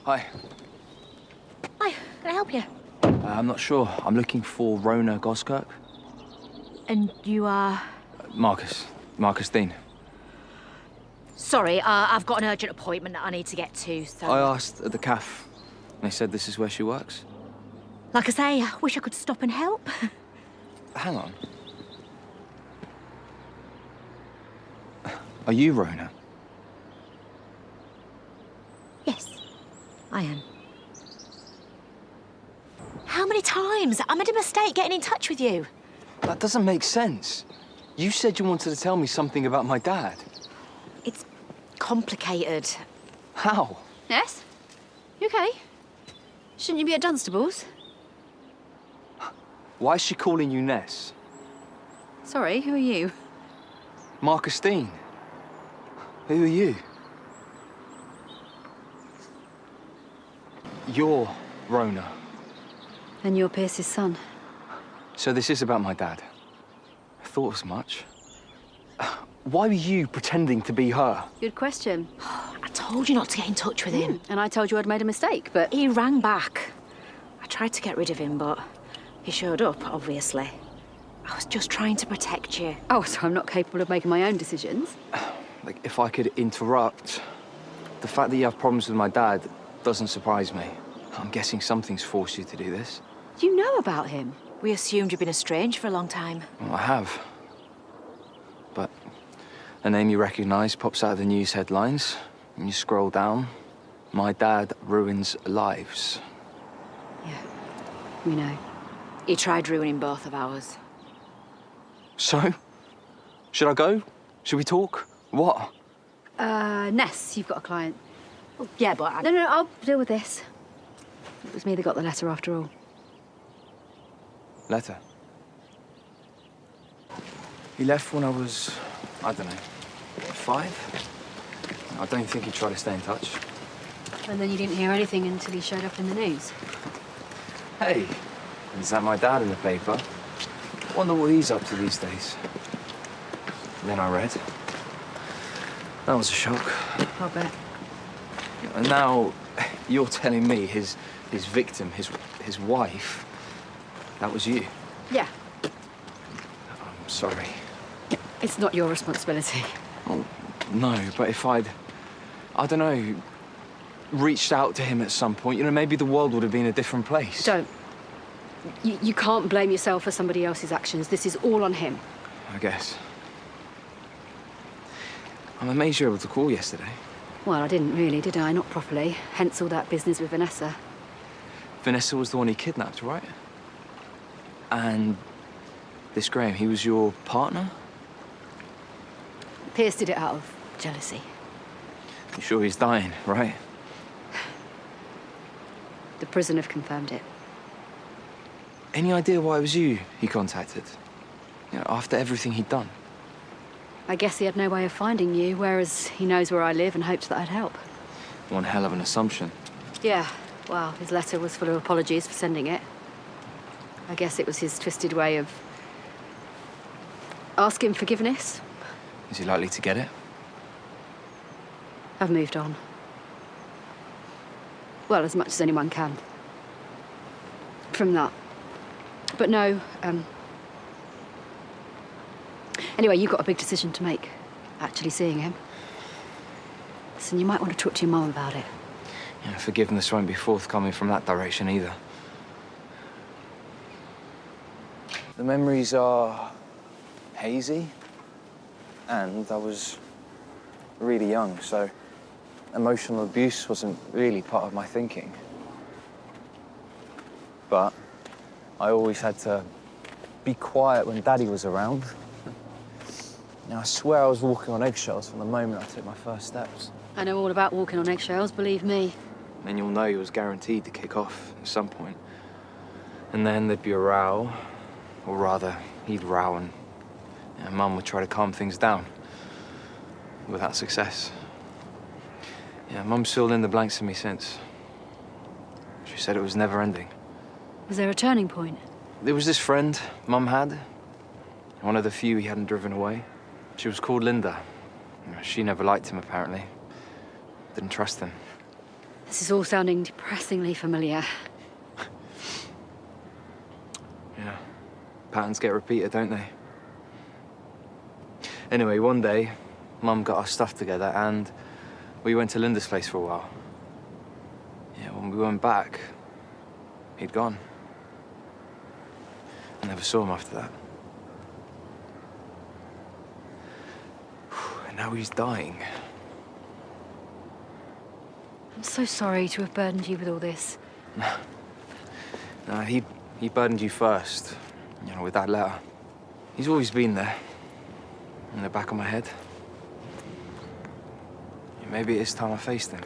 Hi. Hi, can I help you? I'm not sure. I'm looking for Rona Goskirk. And you are? Marcus Dean. Sorry, I've got an urgent appointment that I need to get to, so... I asked at the cafe. They said this is where she works. Like I say, I wish I could stop and help. Hang on. Are you Rona? Yes, I am. How many times? I made a mistake getting in touch with you. That doesn't make sense. You said you wanted to tell me something about my dad. It's complicated. How? Ness? You okay? Shouldn't you be at Dunstable's? Why is she calling you Ness? Sorry, who are you? Marcus Dean. Who are you? You're Rona. And you're Pierce's son. So this is about my dad. I thought as much. Why were you pretending to be her? Good question. I told you not to get in touch with him. And I told you I'd made a mistake, but... He rang back. I tried to get rid of him, but he showed up, obviously. I was just trying to protect you. Oh, so I'm not capable of making my own decisions? Like, if I could interrupt, the fact that you have problems with my dad doesn't surprise me. I'm guessing something's forced you to do this. You know about him? We assumed you'd been estranged for a long time. Well, I have. But a name you recognise pops out of the news headlines, and you scroll down. My dad ruins lives. Yeah, we know. He tried ruining both of ours. So? Should I go? Should we talk? What? Ness, you've got a client. Well, yeah, but No, I'll deal with this. It was me that got the letter after all. Letter? He left when I was, I don't know, 5? I don't think he tried to stay in touch. And then you didn't hear anything until he showed up in the news. Hey, is that my dad in the paper? Wonder what he's up to these days. Then I read. That was a shock. I'll bet. And now you're telling me his victim, his wife, that was you. Yeah. I'm sorry. It's not your responsibility. Oh, no, but if I don't know, reached out to him at some point, you know, maybe the world would have been a different place. Don't. You can't blame yourself for somebody else's actions. This is all on him. I guess. I'm amazed you were able to call yesterday. Well, I didn't really, did I? Not properly. Hence all that business with Vanessa. Vanessa was the one he kidnapped, right? And this Graham, he was your partner? Pierce did it out of jealousy. You sure he's dying, right? The prison have confirmed it. Any idea why it was you he contacted? You know, after everything he'd done? I guess he had no way of finding you, whereas he knows where I live and hoped that I'd help. One hell of an assumption. Yeah, well, his letter was full of apologies for sending it. I guess it was his twisted way of asking forgiveness. Is he likely to get it? I've moved on. Well, as much as anyone can. From that. But no, anyway, you've got a big decision to make, actually seeing him. Listen, you might want to talk to your mum about it. Yeah, forgiveness won't be forthcoming from that direction either. The memories are hazy, and I was really young, so emotional abuse wasn't really part of my thinking. But I always had to be quiet when Daddy was around. Now, I swear I was walking on eggshells from the moment I took my first steps. I know all about walking on eggshells, believe me. Then you'll know he was guaranteed to kick off at some point. And then there'd be a row, or rather, he'd row and Mum would try to calm things down. Without success. Yeah, Mum's filled in the blanks for me since. She said it was never ending. Was there a turning point? There was this friend Mum had, one of the few he hadn't driven away. She was called Linda. She never liked him, apparently. Didn't trust him. This is all sounding depressingly familiar. Yeah. Patterns get repeated, don't they? Anyway, one day, Mum got our stuff together and we went to Linda's place for a while. Yeah, when we went back, he'd gone. I never saw him after that. And now he's dying. I'm so sorry to have burdened you with all this. No, he burdened you first, you know, with that letter. He's always been there, in the back of my head. Maybe it is time I faced him.